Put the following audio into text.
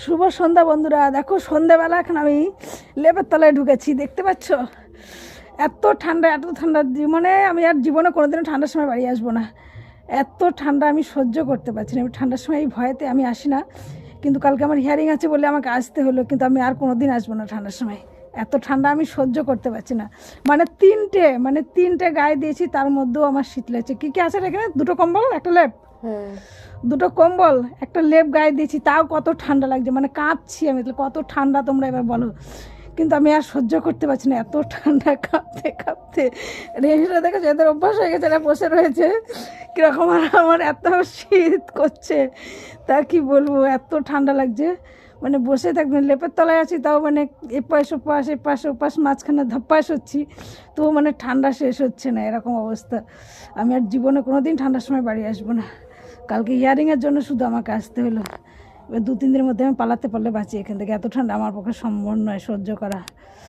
শুভ সন্ধ্যা বন্ধুরা। দেখো সন্ধ্যাবেলা এখন আমি লেপের তলায় ঢুকেছি, দেখতে পাচ্ছ? এত ঠান্ডা, এত ঠান্ডা, জীবনে আমি আর জীবনে কোনোদিনও ঠান্ডার সময় বাড়ি আসবো না। এত ঠান্ডা আমি সহ্য করতে পারছি না। আমি ঠান্ডার সময় এই ভয়েতে আমি আসি না, কিন্তু কালকে আমার হিয়ারিং আছে বলে আমাকে আসতে হলো, কিন্তু আমি আর কোনো দিন আসবো না ঠান্ডার সময়। এত ঠান্ডা আমি সহ্য করতে পারছি না। তিনটে গায়ে দিয়েছি, তার মধ্যেও আমার শীত লাগছে। কী কী আছে এখানে? দুটো কম্বল, একটা লেপ, দুটো কম্বল, একটা লেপ গায়ে দিয়েছি, তাও কত ঠান্ডা লাগছে, মানে কাঁপছি আমি। তাহলে কত ঠান্ডা তোমরা এবার বলো। কিন্তু আমি আর সহ্য করতে পারছি না, এত ঠান্ডা, কাঁপতে কাঁপতে। রেশটা দেখেছো, এদের অভ্যাস হয়ে গেছে, এরা বসে রয়েছে কীরকম, আর আমার এত শীত করছে তা কি বলবো, এত ঠান্ডা লাগছে। মানে বসে থাকবেন, লেপের তলায় আছি, তাও মানে এপাশ ওপাশ এপাশ ওপাশ মাঝখানে ধপ্পাস হচ্ছি, তবু মানে ঠান্ডা শেষ হচ্ছে না, এরকম অবস্থা। আমি আর জীবনে কোনো দিন ঠান্ডার সময় বাড়ি আসবো না। কালকে হিয়ারিংয়ের জন্য শুধু আমাকে আসতে হলো। এবার 2-3 দিনের মধ্যে আমি পালাতে পারলে বাঁচি এখান থেকে। এত ঠান্ডা আমার পক্ষে সম্ভব নয় সহ্য করা।